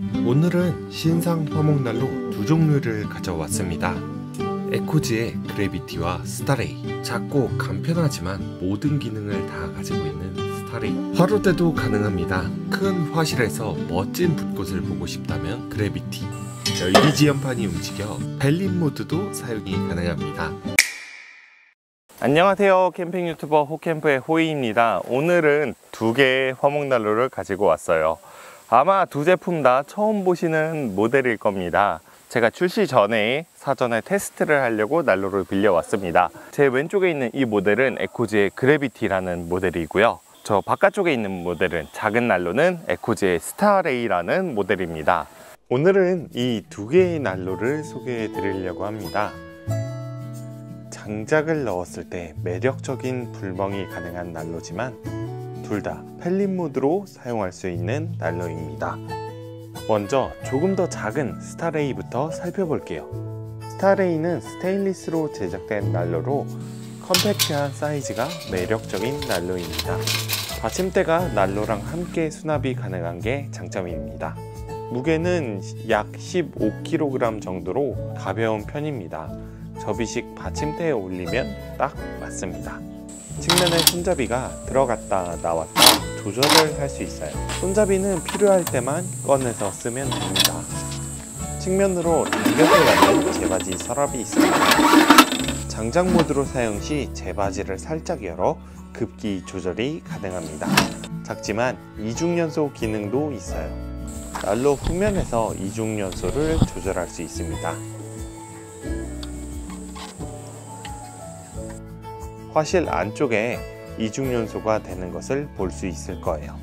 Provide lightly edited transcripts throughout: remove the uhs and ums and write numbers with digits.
오늘은 신상 화목난로 두 종류를 가져왔습니다. 에코지의 그래비티와 스타레이. 작고 간편하지만 모든 기능을 다 가지고 있는 스타레이. 화로대도 가능합니다. 큰 화실에서 멋진 불꽃을 보고 싶다면 그래비티. 열기 지연판이 움직여 벨린 모드도 사용이 가능합니다. 안녕하세요, 캠핑 유튜버 호캠프의 호이입니다. 오늘은 두 개의 화목난로를 가지고 왔어요. 아마 두 제품 다 처음 보시는 모델일 겁니다. 제가 출시 전에 사전에 테스트를 하려고 난로를 빌려왔습니다. 제 왼쪽에 있는 이 모델은 에코지의 그래비티라는 모델이고요. 저 바깥쪽에 있는 모델은 작은 난로는 에코지의 스타레이라는 모델입니다. 오늘은 이 두 개의 난로를 소개해 드리려고 합니다. 장작을 넣었을 때 매력적인 불멍이 가능한 난로지만 둘 다 펠릿 모드로 사용할 수 있는 난로입니다. 먼저 조금 더 작은 스타레이부터 살펴볼게요. 스타레이는 스테인리스로 제작된 난로로 컴팩트한 사이즈가 매력적인 난로입니다. 받침대가 난로랑 함께 수납이 가능한 게 장점입니다. 무게는 약 15kg 정도로 가벼운 편입니다. 접이식 받침대에 올리면 딱 맞습니다. 측면에 손잡이가 들어갔다 나왔다 조절을 할 수 있어요. 손잡이는 필요할 때만 꺼내서 쓰면 됩니다. 측면으로 당겨서 열린 제바지 서랍이 있습니다. 장작 모드로 사용 시 제바지를 살짝 열어 급기 조절이 가능합니다. 작지만 이중연소 기능도 있어요. 난로 후면에서 이중연소를 조절할 수 있습니다. 화실 안쪽에 이중연소가 되는 것을 볼 수 있을 거예요.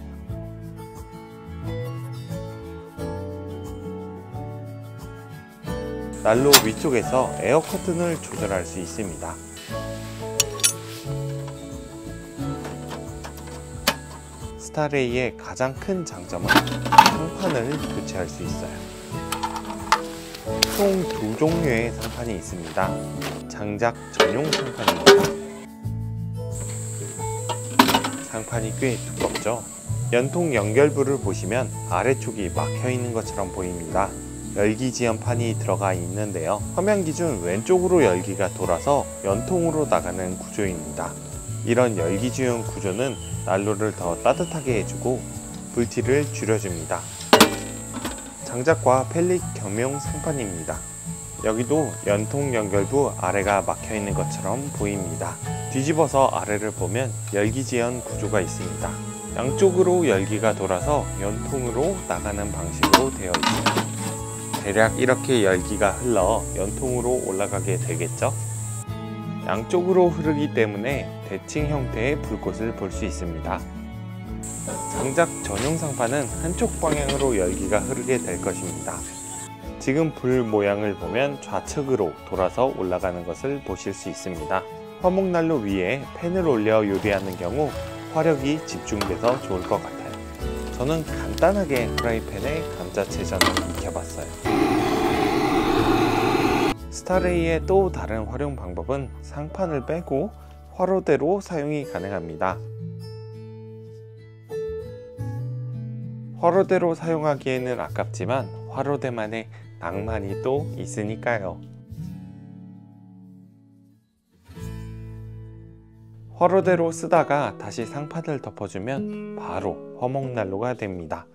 난로 위쪽에서 에어 커튼을 조절할 수 있습니다. 스타레이의 가장 큰 장점은 상판을 교체할 수 있어요. 총 두 종류의 상판이 있습니다. 장작 전용 상판입니다. 상판이 꽤 두껍죠? 연통 연결부를 보시면 아래쪽이 막혀 있는 것처럼 보입니다. 열기 지연판이 들어가 있는데요. 화면 기준 왼쪽으로 열기가 돌아서 연통으로 나가는 구조입니다. 이런 열기 지연 구조는 난로를 더 따뜻하게 해주고 불티를 줄여줍니다. 장작과 펠릿 겸용 상판입니다. 여기도 연통 연결부 아래가 막혀 있는 것처럼 보입니다. 뒤집어서 아래를 보면 열기 지연 구조가 있습니다. 양쪽으로 열기가 돌아서 연통으로 나가는 방식으로 되어 있습니다. 대략 이렇게 열기가 흘러 연통으로 올라가게 되겠죠? 양쪽으로 흐르기 때문에 대칭 형태의 불꽃을 볼 수 있습니다. 장작 전용 상판은 한쪽 방향으로 열기가 흐르게 될 것입니다. 지금 불 모양을 보면 좌측으로 돌아서 올라가는 것을 보실 수 있습니다. 화목난로 위에 팬을 올려 요리하는 경우 화력이 집중돼서 좋을 것 같아요. 저는 간단하게 프라이팬에 감자채전을 익혀봤어요. 스타레이의 또 다른 활용 방법은 상판을 빼고 화로대로 사용이 가능합니다. 화로대로 사용하기에는 아깝지만 화로대만의 낭만이 또 있으니까요. 화로대로 쓰다가 다시 상판을 덮어주면 바로 화목난로가 됩니다.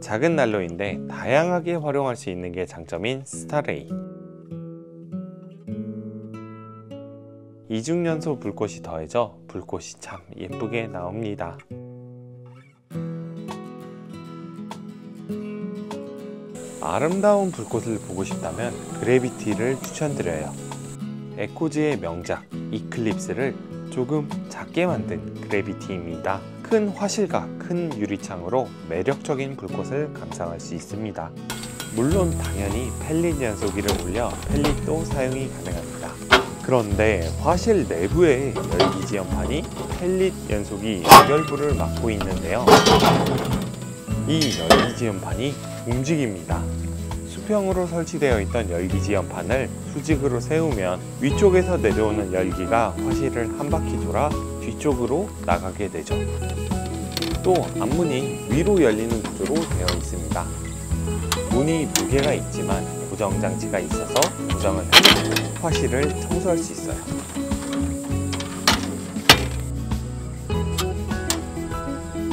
작은 난로인데 다양하게 활용할 수 있는 게 장점인 스타레이. 이중연소 불꽃이 더해져 불꽃이 참 예쁘게 나옵니다. 아름다운 불꽃을 보고 싶다면 그래비티를 추천드려요. 에코지의 명작 이클립스를 조금 작게 만든 그래비티입니다. 큰 화실과 큰 유리창으로 매력적인 불꽃을 감상할 수 있습니다. 물론 당연히 펠릿 연소기를 올려 펠릿도 사용이 가능합니다. 그런데 화실 내부에 열기 지연판이 펠릿 연소기 연결부를 막고 있는데요. 이 열기 지연판이 움직입니다. 수평으로 설치되어 있던 열기 지연판을 수직으로 세우면 위쪽에서 내려오는 열기가 화실을 한 바퀴 돌아 뒤쪽으로 나가게 되죠. 또 앞문이 위로 열리는 구조로 되어 있습니다. 문이 무게가 있지만 고정 장치가 있어서 고정을 하면 화실을 청소할 수 있어요.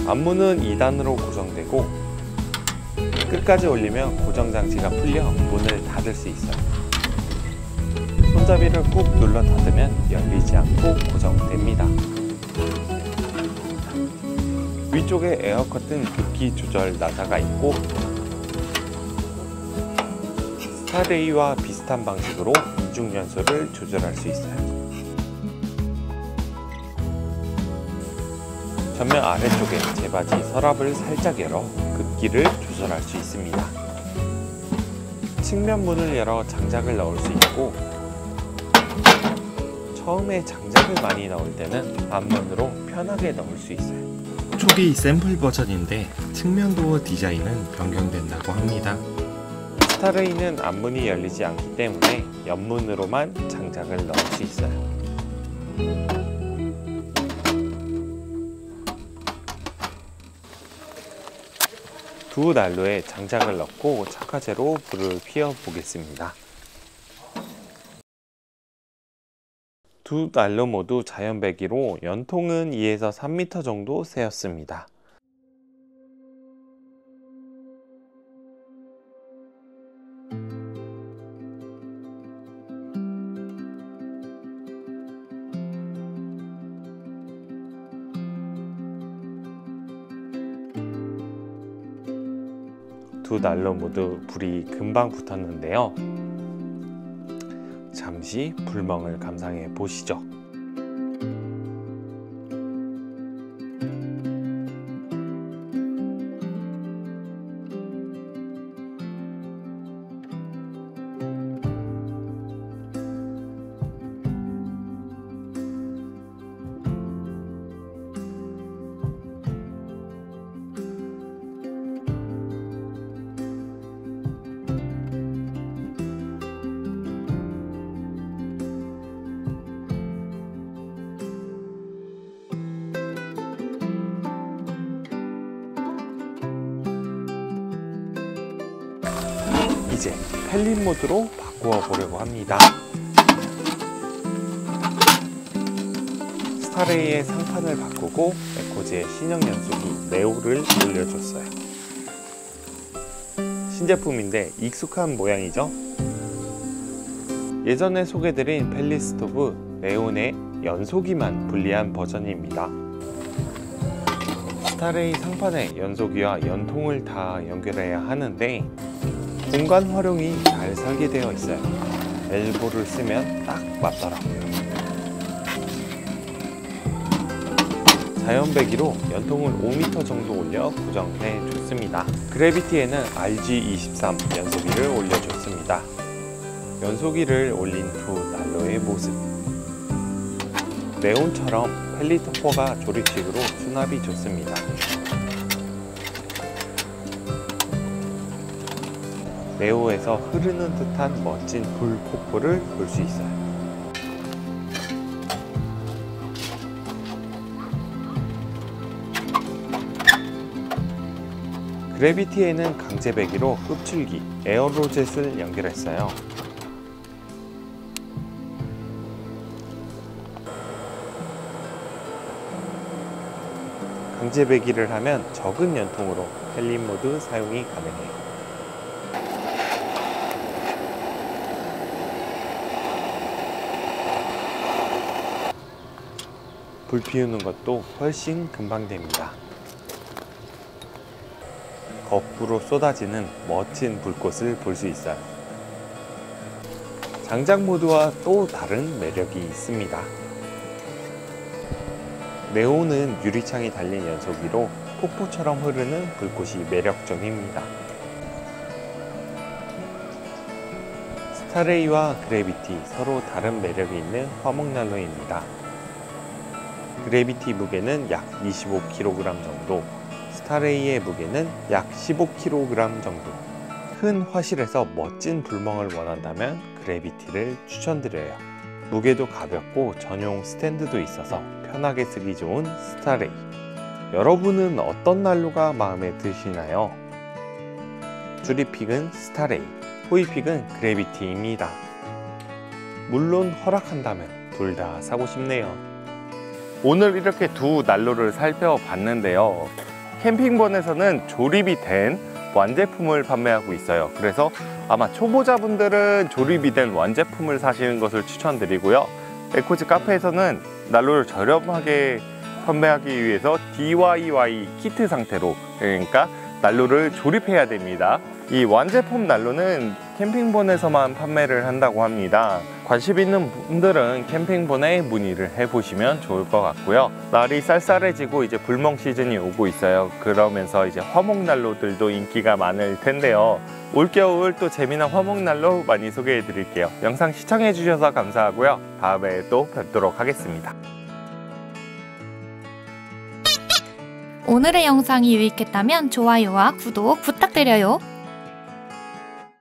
앞문은 2단으로 고정되고 끝까지 올리면 고정 장치가 풀려 문을 닫을 수 있어요. 손잡이를 꾹 눌러 닫으면 열리지 않고 고정됩니다. 위쪽에 에어 커튼 굵기 조절 나사가 있고 스타레이와 비슷한 방식으로 이중 연소를 조절할 수 있어요. 전면 아래쪽에 제바지 서랍을 살짝 열어 급기를 조절할 수 있습니다. 측면 문을 열어 장작을 넣을 수 있고 처음에 장작을 많이 넣을 때는 앞문으로 편하게 넣을 수 있어요. 초기 샘플 버전인데 측면 도어 디자인은 변경된다고 합니다. 스타레이는 앞문이 열리지 않기 때문에 옆문으로만 장작을 넣을 수 있어요. 두 난로에 장작을 넣고 착화제로 불을 피워 보겠습니다. 두 난로 모두 자연 배기로 연통은 2에서 3m 정도 세웠습니다. 두 난로 모두 불이 금방 붙었는데요. 잠시 불멍을 감상해 보시죠. 이제 펠릿 모드로 바꾸어 보려고 합니다. 스타레이의 상판을 바꾸고 에코지의 신형 연소기 네오를 올려줬어요. 신제품인데 익숙한 모양이죠? 예전에 소개드린 펠릿 스토브 네온의 연소기만 분리한 버전입니다. 스타레이 상판에 연소기와 연통을 다 연결해야 하는데 공간 활용이 잘 설계되어 있어요. 엘보를 쓰면 딱 맞더라고요. 자연 배기로 연통을 5m 정도 올려 고정해 줬습니다. 그래비티에는 RG23 연소기를 올려줬습니다. 연소기를 올린 두 난로의 모습. 네온처럼 펠릿 호퍼가 조립식으로 수납이 좋습니다. 네오에서 흐르는 듯한 멋진 불 폭포를 볼 수 있어요. 그래비티에는 강제 배기로 흡출기, 에어로젯을 연결했어요. 강제 배기를 하면 적은 연통으로 펠릿 모드 사용이 가능해요. 불 피우는 것도 훨씬 금방 됩니다. 거꾸로 쏟아지는 멋진 불꽃을 볼 수 있어요. 장작 모드와 또 다른 매력이 있습니다. 네온은 유리창이 달린 연소기로 폭포처럼 흐르는 불꽃이 매력적입니다. 스타레이와 그래비티 서로 다른 매력이 있는 화목난로입니다. 그래비티 무게는 약 25kg 정도, 스타레이의 무게는 약 15kg 정도. 큰 화실에서 멋진 불멍을 원한다면 그래비티를 추천드려요. 무게도 가볍고 전용 스탠드도 있어서 편하게 쓰기 좋은 스타레이. 여러분은 어떤 난로가 마음에 드시나요? 주리픽은 스타레이, 호이픽은 그래비티입니다. 물론 허락한다면 둘 다 사고 싶네요. 오늘 이렇게 두 난로를 살펴봤는데요. 캠핑본에서는 조립이 된 완제품을 판매하고 있어요. 그래서 아마 초보자분들은 조립이 된 완제품을 사시는 것을 추천드리고요. 에코지 카페에서는 난로를 저렴하게 판매하기 위해서 DIY 키트 상태로, 그러니까 난로를 조립해야 됩니다. 이 완제품 난로는 캠핑본에서만 판매를 한다고 합니다. 관심 있는 분들은 캠핑본에 문의를 해보시면 좋을 것 같고요. 날이 쌀쌀해지고 이제 불멍 시즌이 오고 있어요. 그러면서 이제 화목난로들도 인기가 많을 텐데요. 올겨울 또 재미난 화목난로 많이 소개해 드릴게요. 영상 시청해 주셔서 감사하고요. 다음에 또 뵙도록 하겠습니다. 오늘의 영상이 유익했다면 좋아요와 구독 부탁드려요.